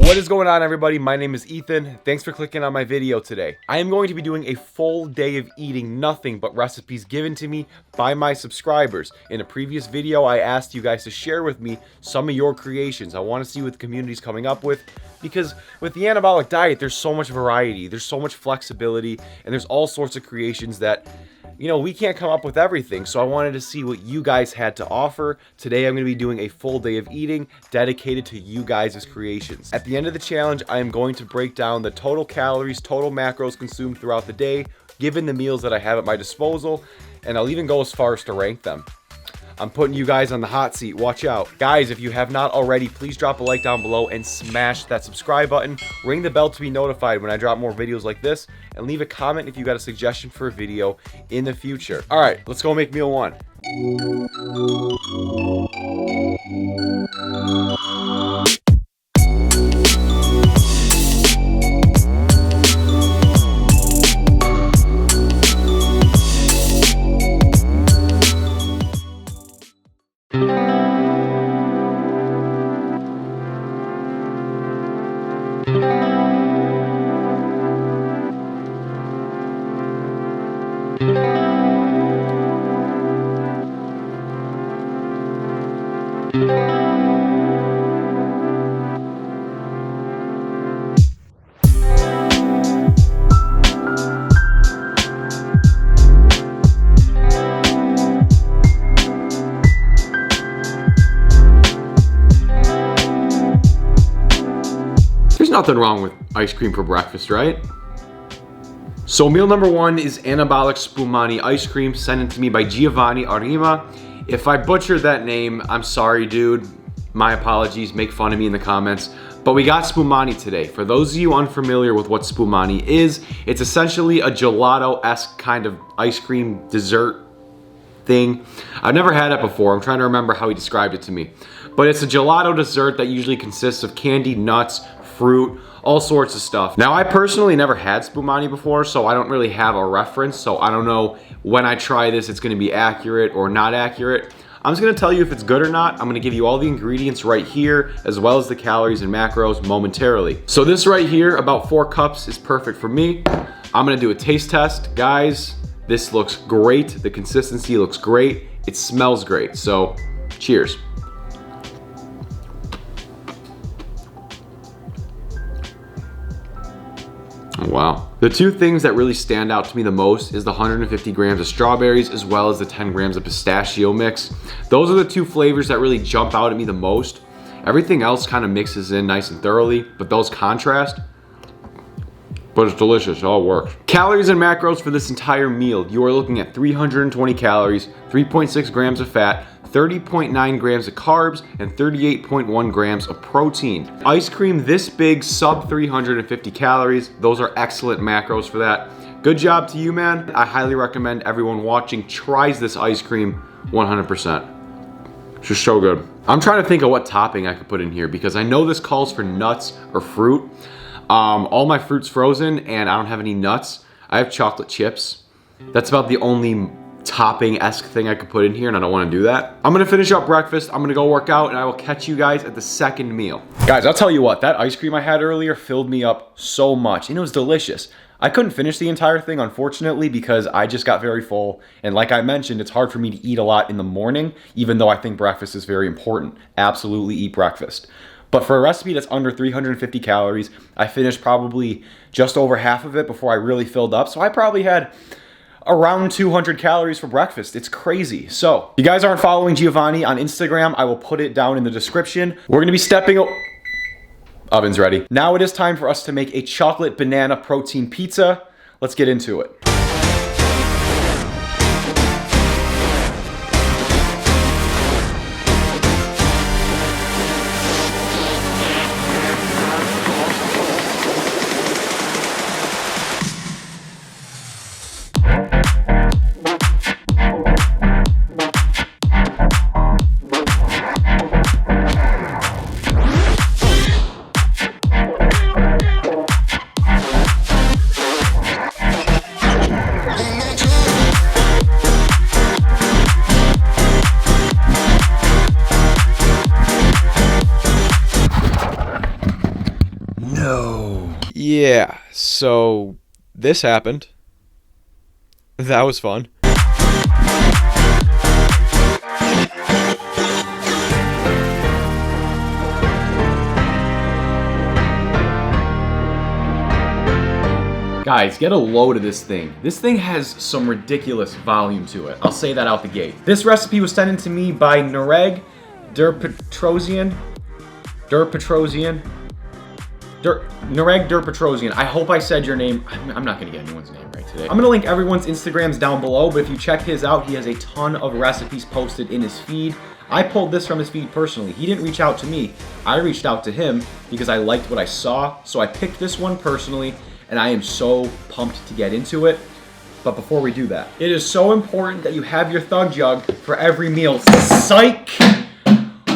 What is going on, everybody? My name is Ethan. Thanks for clicking on my video today. I am going to be doing a full day of eating nothing but recipes given to me by my subscribers. In a previous video, I asked you guys to share with me some of your creations. I want to see what the community is coming up with, because with the anabolic diet, there's so much variety, there's so much flexibility, and there's all sorts of creations that, you know, we can't come up with everything. So I wanted to see what you guys had to offer. Today I'm going to be doing a full day of eating dedicated to you guys' creations. At the end of the challenge, I am going to break down the total calories, total macros consumed throughout the day, given the meals that I have at my disposal, and I'll even go as far as to rank them. I'm putting you guys on the hot seat. Watch out. Guys, if you have not already, please drop a like down below and smash that subscribe button. Ring the bell to be notified when I drop more videos like this, and leave a comment if you got a suggestion for a video in the future. All right, let's go make meal one. There's nothing wrong with ice cream for breakfast, right? So meal number one is Anabolic Spumani ice cream, sent in to me by Giovanni Arima. If I butchered that name, I'm sorry, dude. My apologies, make fun of me in the comments. But we got Spumani today. For those of you unfamiliar with what Spumani is, it's essentially a gelato-esque kind of ice cream dessert thing. I've never had it before. I'm trying to remember how he described it to me. But it's a gelato dessert that usually consists of candy, nuts, fruit, all sorts of stuff. Now, I personally never had Spumani before, so I don't really have a reference, so I don't know when I try this it's gonna be accurate or not accurate. I'm just gonna tell you if it's good or not. I'm gonna give you all the ingredients right here, as well as the calories and macros momentarily. So this right here, about 4 cups, is perfect for me. I'm gonna do a taste test. Guys, this looks great. The consistency looks great. It smells great, so cheers. Wow. The two things that really stand out to me the most is the 150 grams of strawberries as well as the 10 grams of pistachio mix. Those are the two flavors that really jump out at me the most. Everything else kind of mixes in nice and thoroughly, but those contrast. But it's delicious, it all works. Calories and macros for this entire meal. You are looking at 320 calories, 3.6 grams of fat, 30.9 grams of carbs, and 38.1 grams of protein. Ice cream this big, sub 350 calories. Those are excellent macros for that. Good job to you, man. I highly recommend everyone watching tries this ice cream 100%. It's just so good. I'm trying to think of what topping I could put in here because I know this calls for nuts or fruit. All my fruit's frozen and I don't have any nuts. I have chocolate chips. That's about the only topping-esque thing I could put in here, and I don't want to do that. I'm gonna finish up breakfast, I'm gonna go work out, and I will catch you guys at the second meal. Guys, I'll tell you what, that ice cream I had earlier filled me up so much, and it was delicious. I couldn't finish the entire thing, unfortunately, because I just got very full, and like I mentioned, it's hard for me to eat a lot in the morning, even though I think breakfast is very important. Absolutely eat breakfast. But for a recipe that's under 350 calories, I finished probably just over half of it before I really filled up, so I probably had around 200 calories for breakfast. It's crazy. So, if you guys aren't following Giovanni on Instagram, I will put it down in the description. We're gonna be stepping Oven's ready. Now it is time for us to make a chocolate banana protein pizza. Let's get into it. Yeah, so this happened. That was fun. Guys, get a load of this thing. This thing has some ridiculous volume to it. I'll say that out the gate. This recipe was sent in to me by Nareg Derpetrosian. Nareg Derpetrosian. I hope I said your name. I'm not gonna get anyone's name right today. I'm gonna link everyone's Instagrams down below, but if you check his out, he has a ton of recipes posted in his feed. I pulled this from his feed personally. He didn't reach out to me. I reached out to him because I liked what I saw. So I picked this one personally, and I am so pumped to get into it. But before we do that, it is so important that you have your Thug Jug for every meal. Psych!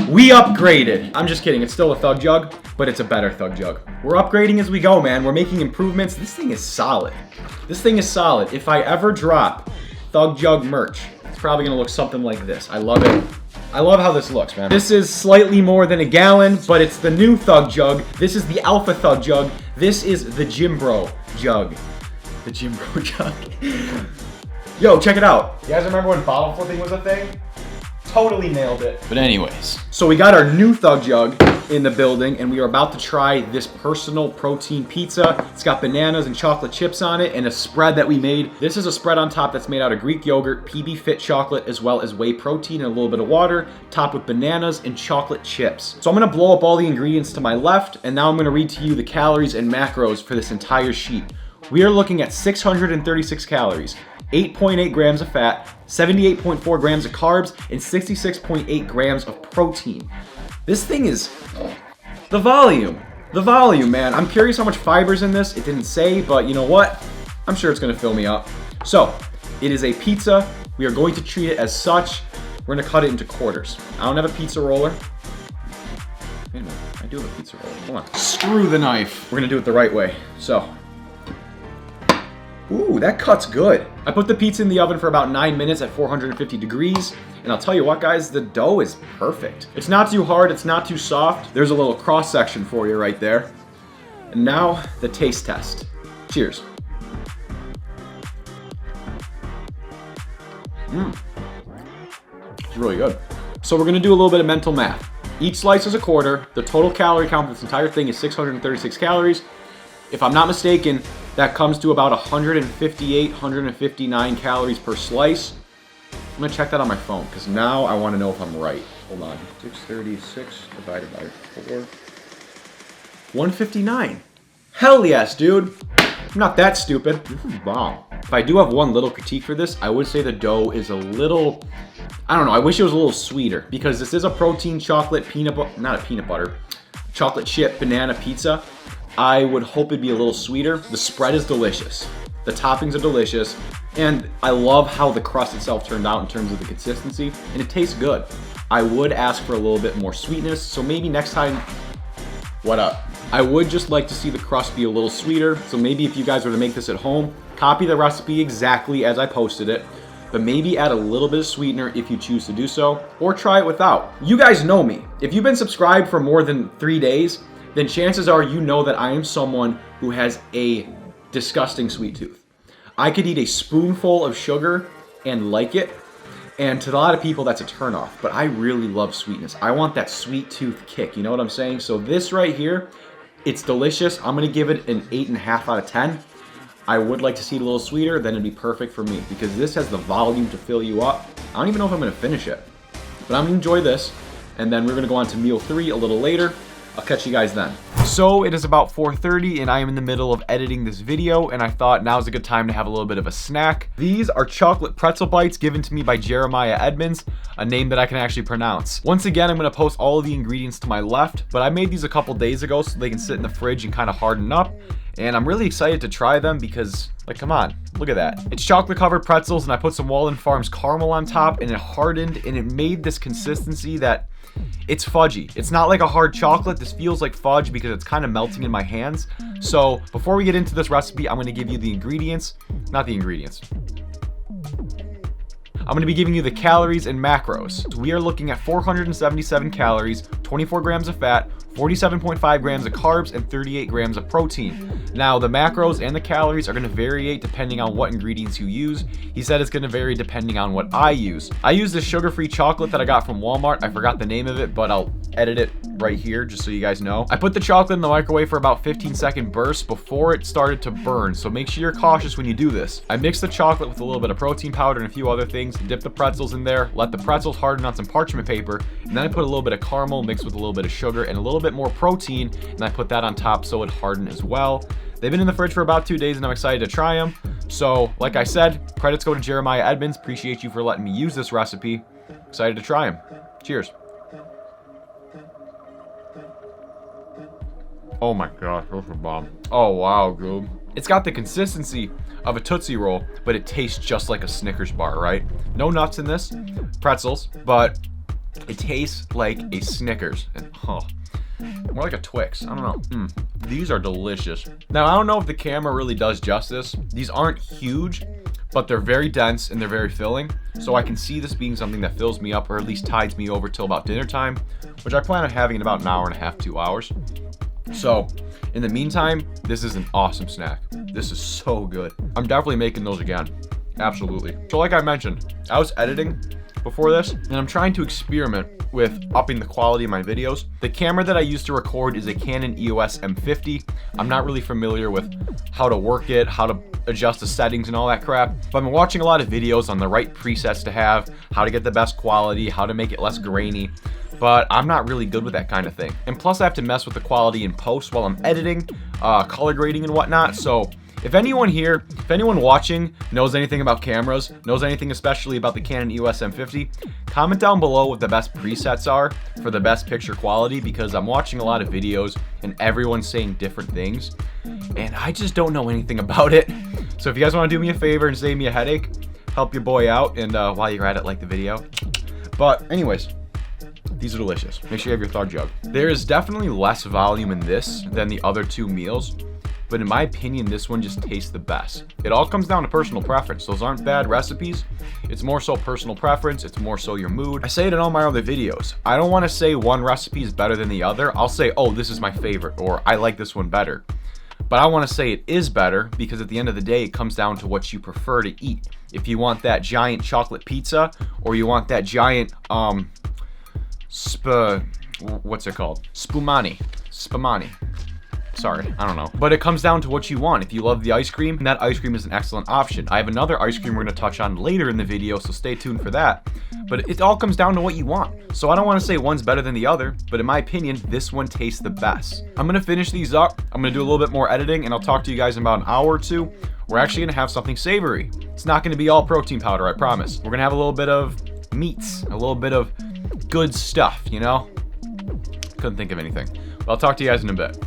We upgraded. I'm just kidding, it's still a Thug Jug, but it's a better Thug Jug. We're upgrading as we go, man. We're making improvements. This thing is solid. This thing is solid. If I ever drop Thug Jug merch, it's probably gonna look something like this. I love it. I love how this looks, man. This is slightly more than a gallon, but it's the new Thug Jug. This is the Alpha Thug Jug. This is the Gym Bro Jug. The Gym Bro Jug. Yo, check it out. You guys remember when bottle flipping was a thing? Totally nailed it. But anyways, so we got our new Thug Jug in the building, and we are about to try this personal protein pizza. It's got bananas and chocolate chips on it and a spread that we made. This is a spread on top that's made out of Greek yogurt, PB Fit chocolate, as well as whey protein and a little bit of water, topped with bananas and chocolate chips. So I'm gonna blow up all the ingredients to my left, and now I'm gonna read to you the calories and macros for this entire sheet. We are looking at 636 calories, 8.8 grams of fat, 78.4 grams of carbs, and 66.8 grams of protein. This thing is the volume, man. I'm curious how much fiber's in this. It didn't say, but you know what? I'm sure it's gonna fill me up. So, it is a pizza. We are going to treat it as such. We're gonna cut it into quarters. I don't have a pizza roller. Wait a minute, I do have a pizza roller. Hold on. Screw the knife. We're gonna do it the right way. So, ooh, that cut's good. I put the pizza in the oven for about 9 minutes at 450 degrees. And I'll tell you what, guys, the dough is perfect. It's not too hard, it's not too soft. There's a little cross section for you right there. And now, the taste test. Cheers. It's really good. So we're gonna do a little bit of mental math. Each slice is a quarter. The total calorie count for this entire thing is 636 calories. If I'm not mistaken, that comes to about 158, 159 calories per slice. I'm gonna check that on my phone, because now I wanna know if I'm right. Hold on, 636 divided by 4. 159. Hell yes, dude. I'm not that stupid. This is bomb. If I do have one little critique for this, I would say the dough is a little, I don't know, I wish it was a little sweeter, because this is a protein chocolate chocolate chip banana pizza. I would hope it'd be a little sweeter. The spread is delicious. The toppings are delicious. And I love how the crust itself turned out in terms of the consistency. And it tastes good. I would ask for a little bit more sweetness. So maybe next time, what up? I would just like to see the crust be a little sweeter. So maybe if you guys were to make this at home, copy the recipe exactly as I posted it. But maybe add a little bit of sweetener if you choose to do so. Or try it without. You guys know me. If you've been subscribed for more than 3 days, then chances are you know that I am someone who has a disgusting sweet tooth. I could eat a spoonful of sugar and like it, and to a lot of people that's a turnoff, but I really love sweetness. I want that sweet tooth kick, you know what I'm saying? So this right here, it's delicious. I'm gonna give it an 8.5 out of 10. I would like to see it a little sweeter, then it'd be perfect for me, because this has the volume to fill you up. I don't even know if I'm gonna finish it, but I'm gonna enjoy this, and then we're gonna go on to meal 3 a little later. I'll catch you guys then. So it is about 4:30 and I am in the middle of editing this video, and I thought now's a good time to have a little bit of a snack. These are chocolate pretzel bites given to me by Jeremiah Edmonds, a name that I can actually pronounce. Once again, I'm gonna post all of the ingredients to my left, but I made these a couple days ago so they can sit in the fridge and kind of harden up. And I'm really excited to try them because, like, come on, look at that. It's chocolate covered pretzels, and I put some Walden Farms caramel on top, and it hardened, and it made this consistency that it's fudgy. It's not like a hard chocolate. This feels like fudge because it's kind of melting in my hands. So before we get into this recipe, I'm going to give you the ingredients, not the ingredients. I'm going to be giving you the calories and macros. We are looking at 477 calories, 24 grams of fat, 47.5 grams of carbs, and 38 grams of protein. Now, the macros and the calories are going to vary depending on what ingredients you use. He said it's going to vary depending on what I use. I use this sugar-free chocolate that I got from Walmart. I forgot the name of it, but I'll edit it right here just so you guys know. I put the chocolate in the microwave for about 15-second bursts before it started to burn, so make sure you're cautious when you do this. I mixed the chocolate with a little bit of protein powder and a few other things, dip the pretzels in there, let the pretzels harden on some parchment paper, and then I put a little bit of caramel mixed with a little bit of sugar and a little bit more protein, and I put that on top so it hardened as well. They've been in the fridge for about 2 days and I'm excited to try them. So, like I said, credits go to Jeremiah Edmonds. Appreciate you for letting me use this recipe. Excited to try them. Cheers. Oh my gosh, those are bomb. Oh wow, dude. It's got the consistency of a Tootsie Roll, but it tastes just like a Snickers bar, right? No nuts in this, pretzels, but it tastes like a Snickers. And more like a Twix. I don't know. These are delicious. Now, I don't know if the camera really does justice. These aren't huge, but they're very dense and they're very filling. So I can see this being something that fills me up or at least tides me over till about dinner time, which I plan on having in about an hour and a half, 2 hours. So, in the meantime, this is an awesome snack. This is so good. I'm definitely making those again. Absolutely. So like I mentioned, I was editing before this, and I'm trying to experiment with upping the quality of my videos. The camera that I use to record is a Canon EOS M50. I'm not really familiar with how to work it, how to adjust the settings and all that crap, but I've been watching a lot of videos on the right presets to have, how to get the best quality, how to make it less grainy, but I'm not really good with that kind of thing. And plus I have to mess with the quality in post while I'm editing, color grading and whatnot, so if anyone watching knows anything about cameras, knows anything especially about the Canon EOS M50, comment down below what the best presets are for the best picture quality, because I'm watching a lot of videos and everyone's saying different things and I just don't know anything about it. So if you guys want to do me a favor and save me a headache, help your boy out, and while you're at it, like the video. But anyways, these are delicious. Make sure you have your thawed jug. There is definitely less volume in this than the other two meals, but in my opinion, this one just tastes the best. It all comes down to personal preference. Those aren't bad recipes. It's more so personal preference. It's more so your mood. I say it in all my other videos. I don't want to say one recipe is better than the other. I'll say, oh, this is my favorite, or I like this one better. But I want to say it is better because at the end of the day, it comes down to what you prefer to eat. If you want that giant chocolate pizza, or you want that giant, what's it called? Spumani. Sorry, I don't know. But it comes down to what you want. If you love the ice cream, that ice cream is an excellent option. I have another ice cream we're going to touch on later in the video, so stay tuned for that. But it all comes down to what you want. So I don't want to say one's better than the other, but in my opinion, this one tastes the best. I'm going to finish these up. I'm going to do a little bit more editing, and I'll talk to you guys in about an hour or two. We're actually going to have something savory. It's not going to be all protein powder, I promise. We're going to have a little bit of meats, a little bit of good stuff, you know? Couldn't think of anything. But I'll talk to you guys in a bit.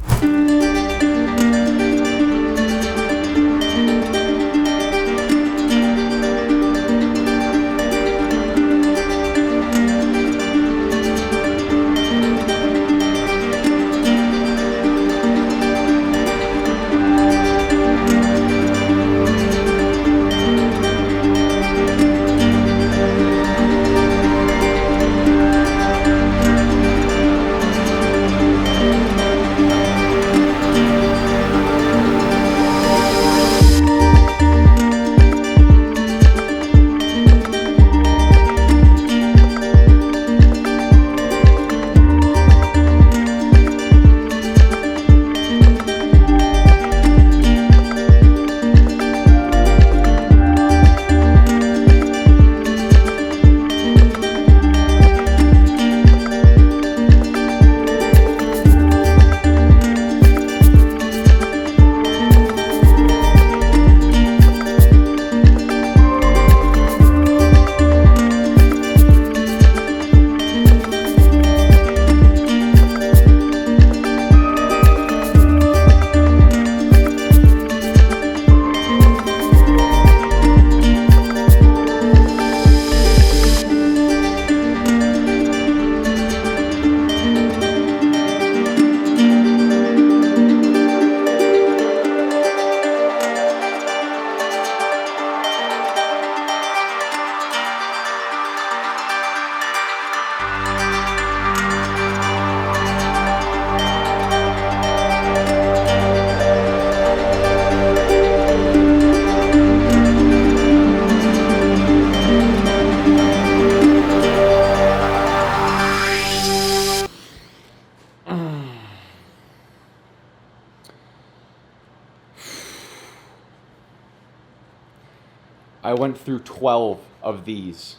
I went through 12 of these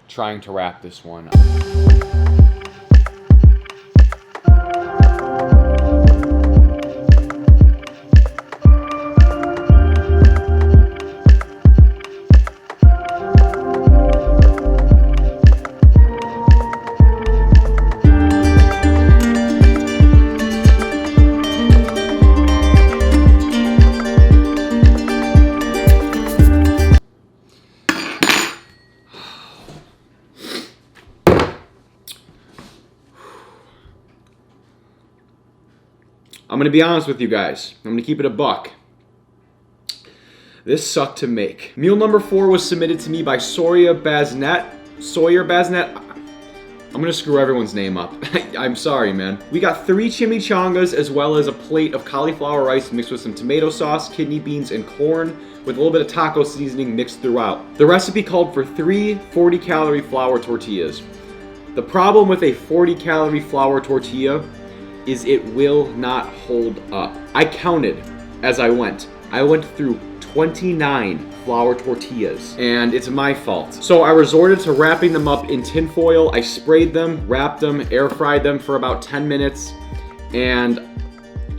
trying to wrap this one. I'm gonna be honest with you guys. I'm gonna keep it a buck. This sucked to make. Meal number 4 was submitted to me by Sawyer Basnet. I'm gonna screw everyone's name up. I'm sorry, man. We got 3 chimichangas as well as a plate of cauliflower rice mixed with some tomato sauce, kidney beans, and corn with a little bit of taco seasoning mixed throughout. The recipe called for 3 40-calorie flour tortillas. The problem with a 40-calorie flour tortilla is it will not hold up. I counted as I went. I went through 29 flour tortillas, and it's my fault. So I resorted to wrapping them up in tin foil. I sprayed them, wrapped them, air fried them for about 10 minutes, and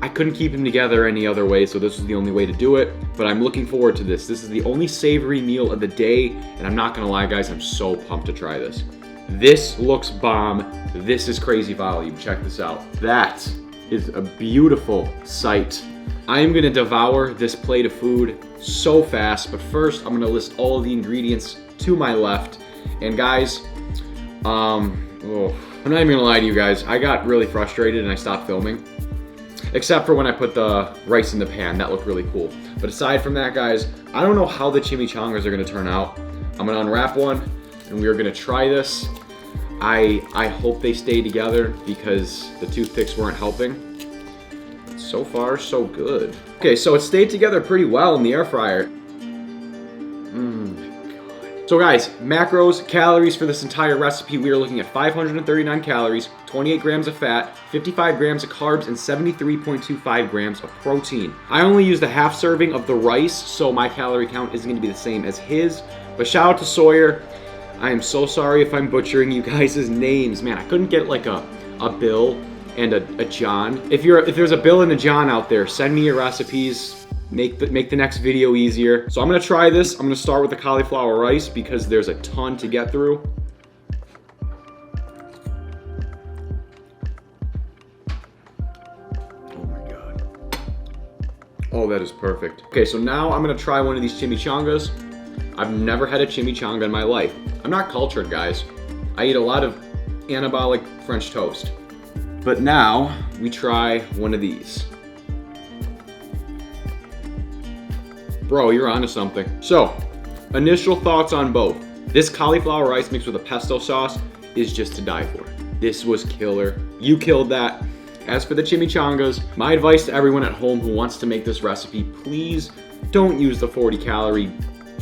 I couldn't keep them together any other way, so this was the only way to do it. But I'm looking forward to this. This is the only savory meal of the day, and I'm not gonna lie, guys, I'm so pumped to try this. This looks bomb. This is crazy volume. Check this out. That is a beautiful sight. I am gonna devour this plate of food so fast, but first I'm gonna list all of the ingredients to my left. And guys, I'm not even gonna lie to you guys. I got really frustrated and I stopped filming. Except for when I put the rice in the pan, that looked really cool. But aside from that, guys, I don't know how the chimichangas are gonna turn out. I'm gonna unwrap one and we are gonna try this. I hope they stay together because the toothpicks weren't helping. So far, so good. Okay, so it stayed together pretty well in the air fryer. So guys, macros, calories for this entire recipe, we are looking at 539 calories, 28 grams of fat, 55 grams of carbs, and 73.25 grams of protein. I only used a half serving of the rice, so my calorie count isn't gonna be the same as his. But shout out to Sawyer. I am so sorry if I'm butchering you guys' names. Man, I couldn't get like a Bill and a John. If there's a Bill and a John out there, send me your recipes. Make the next video easier. So I'm gonna try this. I'm gonna start with the cauliflower rice because there's a ton to get through. Oh my God. Oh, that is perfect. Okay, so now I'm gonna try one of these chimichangas. I've never had a chimichanga in my life. I'm not cultured, guys. I eat a lot of anabolic French toast. But now we try one of these. Bro, you're onto something. So, initial thoughts on both. This cauliflower rice mixed with a pesto sauce is just to die for. This was killer. You killed that. As for the chimichangas, my advice to everyone at home who wants to make this recipe, please don't use the 40-calorie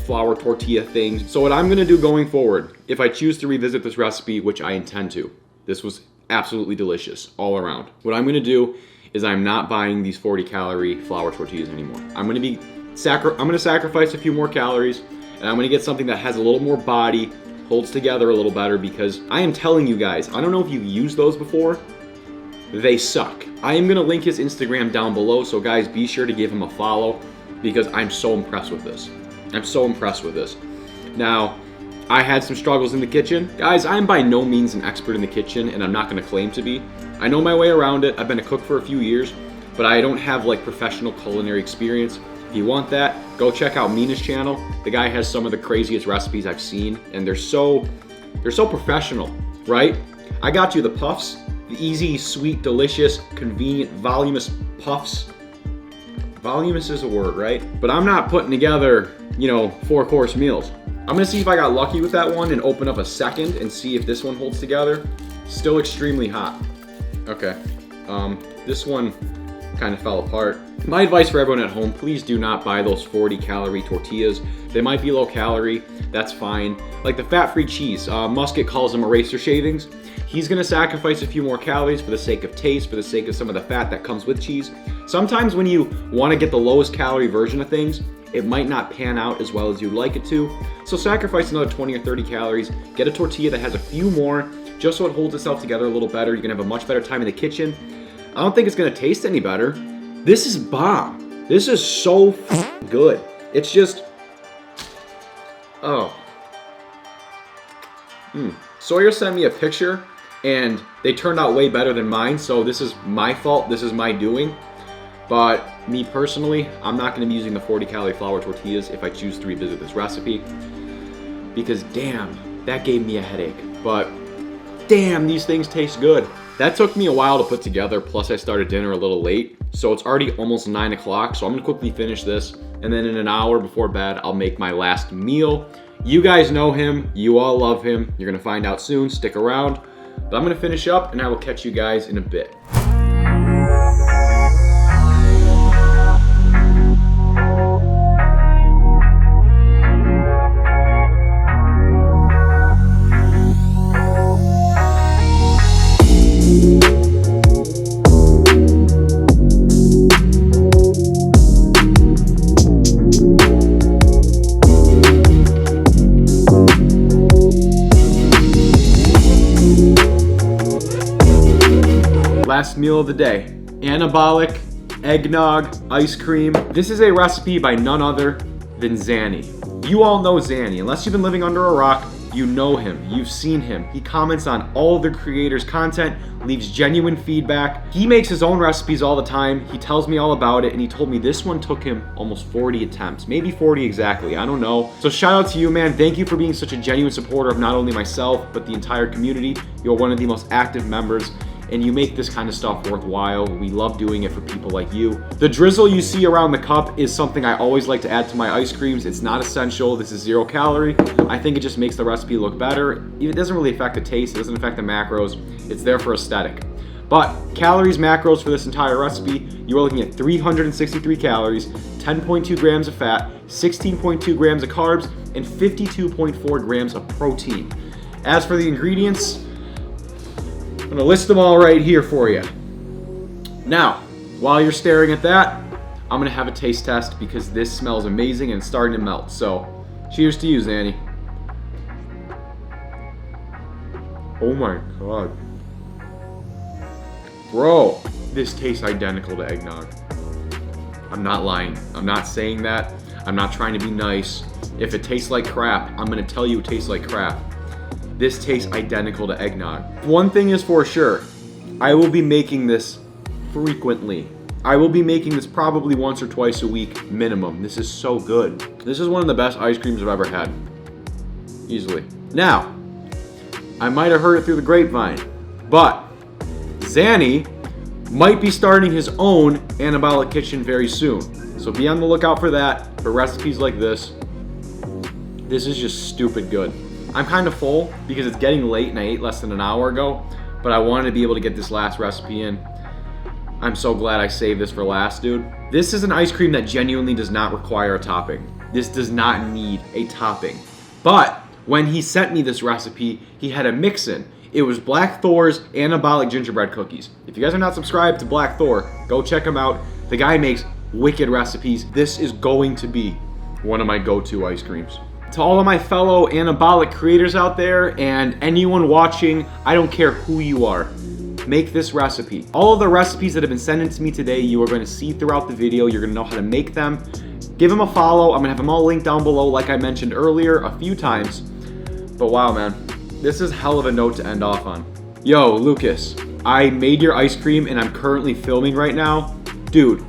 flour tortilla thing. So what I'm gonna do going forward, if I choose to revisit this recipe, which I intend to, this was absolutely delicious all around. What I'm gonna do is I'm not buying these 40-calorie flour tortillas anymore. I'm gonna sacrifice a few more calories, and I'm gonna get something that has a little more body, holds together a little better, because I am telling you guys, I don't know if you've used those before, they suck. I am gonna link his Instagram down below, so guys, be sure to give him a follow, because I'm so impressed with this. I'm so impressed with this. Now, I had some struggles in the kitchen. Guys, I'm by no means an expert in the kitchen, and I'm not gonna claim to be. I know my way around it. I've been a cook for a few years, but I don't have like professional culinary experience. If you want that, go check out Mina's channel. The guy has some of the craziest recipes I've seen, and they're so professional, right? I got you the puffs, the easy, sweet, delicious, convenient, voluminous puffs. Voluminous is a word, right? But I'm not putting together, 4-course meals. I'm gonna see if I got lucky with that one and open up a second and see if this one holds together. Still extremely hot. Okay, this one kind of fell apart. My advice for everyone at home, please do not buy those 40-calorie tortillas. They might be low calorie, that's fine. Like the fat-free cheese, Musket calls them eraser shavings. He's gonna sacrifice a few more calories for the sake of taste, for the sake of some of the fat that comes with cheese. Sometimes when you wanna get the lowest calorie version of things, it might not pan out as well as you'd like it to. So sacrifice another 20 or 30 calories, get a tortilla that has a few more, just so it holds itself together a little better. You're gonna have a much better time in the kitchen. I don't think it's gonna taste any better. This is bomb. This is so good. It's just, oh. Sawyer sent me a picture and they turned out way better than mine, so this is my fault, this is my doing. But me personally, I'm not gonna be using the 40-calorie flour tortillas if I choose to revisit this recipe, because damn, that gave me a headache. But damn, these things taste good. That took me a while to put together, plus I started dinner a little late, so it's already almost 9 o'clock, so I'm gonna quickly finish this, and then in an hour before bed, I'll make my last meal. You guys know him, you all love him, you're gonna find out soon, stick around. But I'm gonna finish up, and I will catch you guys in a bit. Last meal of the day, anabolic eggnog ice cream. This is a recipe by none other than Zanny. You all know Zanny. Unless you've been living under a rock, you know him, you've seen him. He comments on all the creators' content, leaves genuine feedback. He makes his own recipes all the time. He tells me all about it, and he told me this one took him almost 40 attempts, maybe 40 exactly, I don't know. So shout out to you, man. Thank you for being such a genuine supporter of not only myself, but the entire community. You're one of the most active members, and you make this kind of stuff worthwhile. We love doing it for people like you. The drizzle you see around the cup is something I always like to add to my ice creams. It's not essential. This is 0 calorie. I think it just makes the recipe look better. It doesn't really affect the taste. It doesn't affect the macros. It's there for aesthetic. But calories, macros for this entire recipe, you are looking at 363 calories, 10.2 grams of fat, 16.2 grams of carbs, and 52.4 grams of protein. As for the ingredients, I'm gonna list them all right here for you. Now, while you're staring at that, I'm gonna have a taste test because this smells amazing and it's starting to melt. So, cheers to you, Zanny. Oh my God. Bro, this tastes identical to eggnog. I'm not lying. I'm not saying that. I'm not trying to be nice. If it tastes like crap, I'm gonna tell you it tastes like crap. This tastes identical to eggnog. One thing is for sure, I will be making this frequently. I will be making this probably once or twice a week minimum. This is so good. This is one of the best ice creams I've ever had. Easily. Now, I might have heard it through the grapevine, but Zanny might be starting his own Anabolic Kitchen very soon. So be on the lookout for that, for recipes like this. This is just stupid good. I'm kind of full because it's getting late and I ate less than an hour ago, but I wanted to be able to get this last recipe in. I'm so glad I saved this for last, dude. This is an ice cream that genuinely does not require a topping. This does not need a topping. But when he sent me this recipe, he had a mix-in. It was Black Thor's Anabolic Gingerbread Cookies. If you guys are not subscribed to Black Thor, go check him out. The guy makes wicked recipes. This is going to be one of my go-to ice creams. To all of my fellow anabolic creators out there and anyone watching, I don't care who you are, make this recipe. All of the recipes that have been sent in to me today, you are going to see throughout the video. You're going to know how to make them. Give them a follow. I'm going to have them all linked down below like I mentioned earlier a few times. But wow, man, this is hell of a note to end off on. Yo, Lucas, I made your ice cream and I'm currently filming right now. Dude,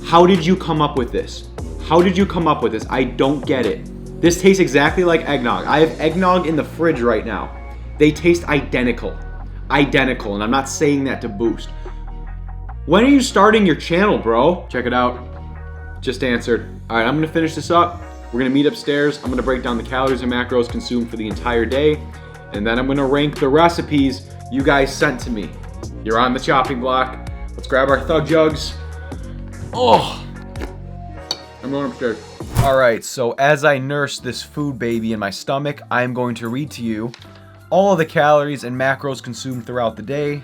how did you come up with this? How did you come up with this? I don't get it. This tastes exactly like eggnog. I have eggnog in the fridge right now. They taste identical. Identical, and I'm not saying that to boost. When are you starting your channel, bro? Check it out. Just answered. All right, I'm gonna finish this up. We're gonna meet upstairs. I'm gonna break down the calories and macros consumed for the entire day, and then I'm gonna rank the recipes you guys sent to me. You're on the chopping block. Let's grab our thug jugs. Oh, I'm going upstairs. All right, so as I nurse this food baby in my stomach, I'm going to read to you all of the calories and macros consumed throughout the day.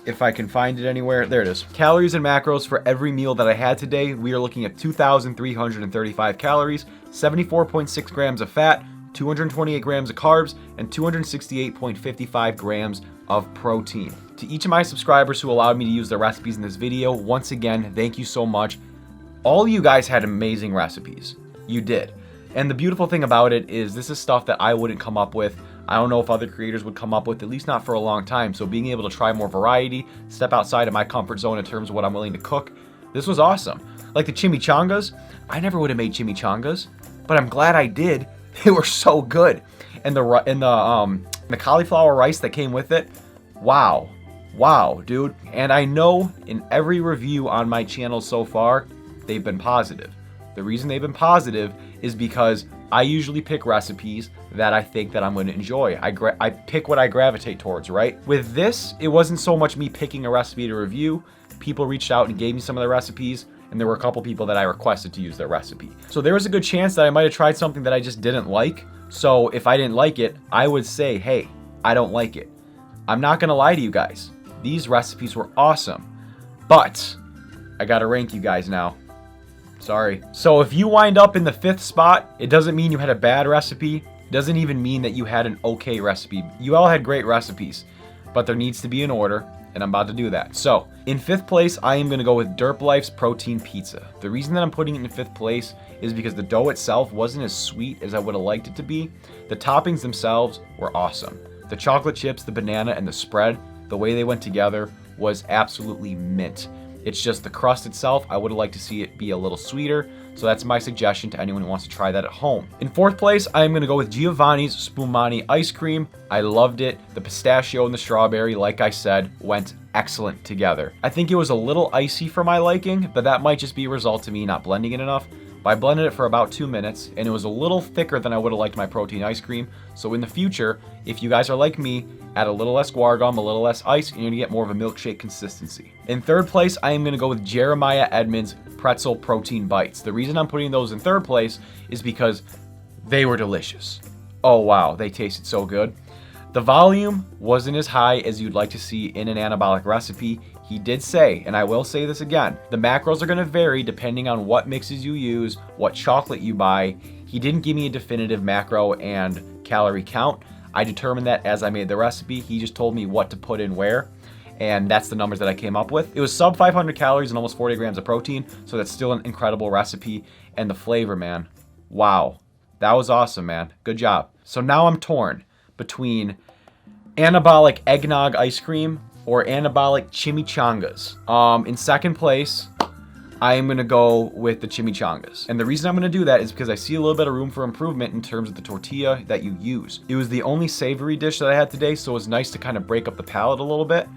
If I can find it anywhere. There it is. Calories and macros for every meal that I had today. We are looking at 2,335 calories, 74.6 grams of fat, 228 grams of carbs, and 268.55 grams of protein. To each of my subscribers who allowed me to use their recipes in this video, once again, thank you so much. All of you guys had amazing recipes. You did. And the beautiful thing about it is this is stuff that I wouldn't come up with. I don't know if other creators would come up with, at least not for a long time. So being able to try more variety, step outside of my comfort zone in terms of what I'm willing to cook, this was awesome. Like the chimichangas, I never would have made chimichangas, but I'm glad I did. They were so good. And the cauliflower rice that came with it, wow, dude. And I know in every review on my channel so far, they've been positive. The reason they've been positive is because I usually pick recipes that I think that I'm going to enjoy. I pick what I gravitate towards, right? With this, it wasn't so much me picking a recipe to review. People reached out and gave me some of their recipes, and there were a couple people that I requested to use their recipe. So there was a good chance that I might have tried something that I just didn't like. So if I didn't like it, I would say, hey, I don't like it. I'm not going to lie to you guys. These recipes were awesome, but I got to rank you guys now. Sorry. So if you wind up in the 5th spot, it doesn't mean you had a bad recipe. It doesn't even mean that you had an okay recipe. You all had great recipes, but there needs to be an order, and I'm about to do that. So in 5th place, I am going to go with Derp Life's Protein Pizza. The reason that I'm putting it in 5th place is because the dough itself wasn't as sweet as I would have liked it to be. The toppings themselves were awesome. The chocolate chips, the banana, and the spread, the way they went together was absolutely mint. It's just the crust itself, I would have liked to see it be a little sweeter. So that's my suggestion to anyone who wants to try that at home. In 4th place, I'm going to go with Giovanni's Spumani Ice Cream. I loved it. The pistachio and the strawberry, like I said, went excellent together. I think it was a little icy for my liking, but that might just be a result of me not blending it enough. But I blended it for about 2 minutes, and it was a little thicker than I would have liked my protein ice cream. So in the future, if you guys are like me, add a little less guar gum, a little less ice, and you're gonna get more of a milkshake consistency. In 3rd place, I am gonna go with Jeremiah Edmonds Pretzel Protein Bites. The reason I'm putting those in 3rd place is because they were delicious. Oh wow, they tasted so good. The volume wasn't as high as you'd like to see in an anabolic recipe. He did say, and I will say this again, the macros are going to vary depending on what mixes you use, what chocolate you buy. He didn't give me a definitive macro and calorie count. I determined that as I made the recipe. He just told me what to put in where, and that's the numbers that I came up with. It was sub 500 calories and almost 40 grams of protein, so that's still an incredible recipe. And the flavor, man, wow. That was awesome, man. Good job. So now I'm torn between anabolic eggnog ice cream or anabolic chimichangas. In 2nd place, I am gonna go with the chimichangas. And the reason I'm gonna do that is because I see a little bit of room for improvement in terms of the tortilla that you use. It was the only savory dish that I had today, so it was nice to kind of break up the palate a little bit.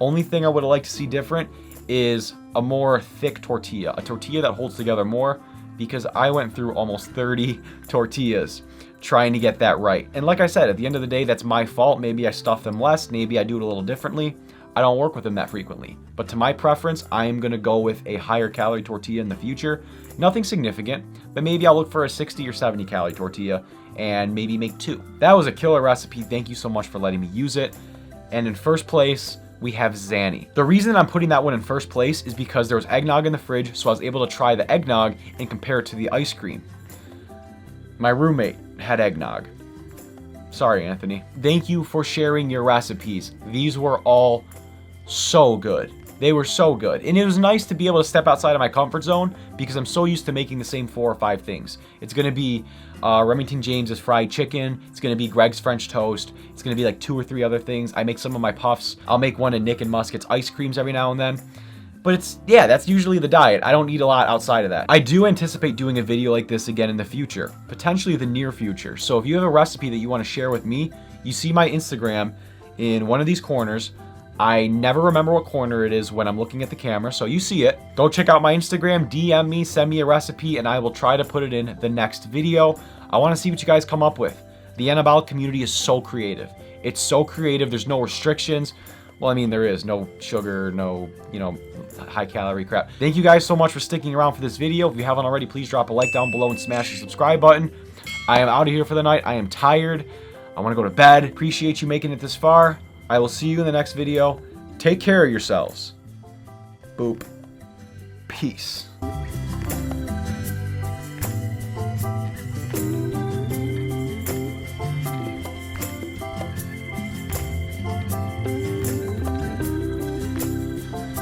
Only thing I would have liked to see different is a more thick tortilla, a tortilla that holds together more, because I went through almost 30 tortillas trying to get that right. And like I said, at the end of the day, that's my fault. Maybe I stuff them less, maybe I do it a little differently. I don't work with them that frequently. But to my preference, I am gonna go with a higher calorie tortilla in the future. Nothing significant, but maybe I'll look for a 60 or 70 calorie tortilla and maybe make 2. That was a killer recipe. Thank you so much for letting me use it. And in 1st place, we have Zanny. The reason I'm putting that one in 1st place is because there was eggnog in the fridge, so I was able to try the eggnog and compare it to the ice cream. My roommate had eggnog. Sorry, Anthony. Thank you for sharing your recipes. These were all so good. They were so good. And it was nice to be able to step outside of my comfort zone because I'm so used to making the same 4 or 5 things. It's going to be Remington James's fried chicken. It's going to be Greg's French toast. It's going to be like 2 or 3 other things. I make some of my puffs. I'll make one of Nick and Muscat's ice creams every now and then. But it's, yeah, that's usually the diet. I don't eat a lot outside of that. I do anticipate doing a video like this again in the future, potentially the near future. So if you have a recipe that you want to share with me, you see my Instagram in one of these corners. I never remember what corner it is when I'm looking at the camera, so you see it. Go check out my Instagram, DM me, send me a recipe, and I will try to put it in the next video. I want to see what you guys come up with. The anabolic community is so creative. It's so creative. There's no restrictions. Well, I mean, there is no sugar, no, high calorie crap. Thank you guys so much for sticking around for this video. If you haven't already, please drop a like down below and smash the subscribe button. I am out of here for the night. I am tired. I want to go to bed. Appreciate you making it this far. I will see you in the next video. Take care of yourselves. Boop. Peace.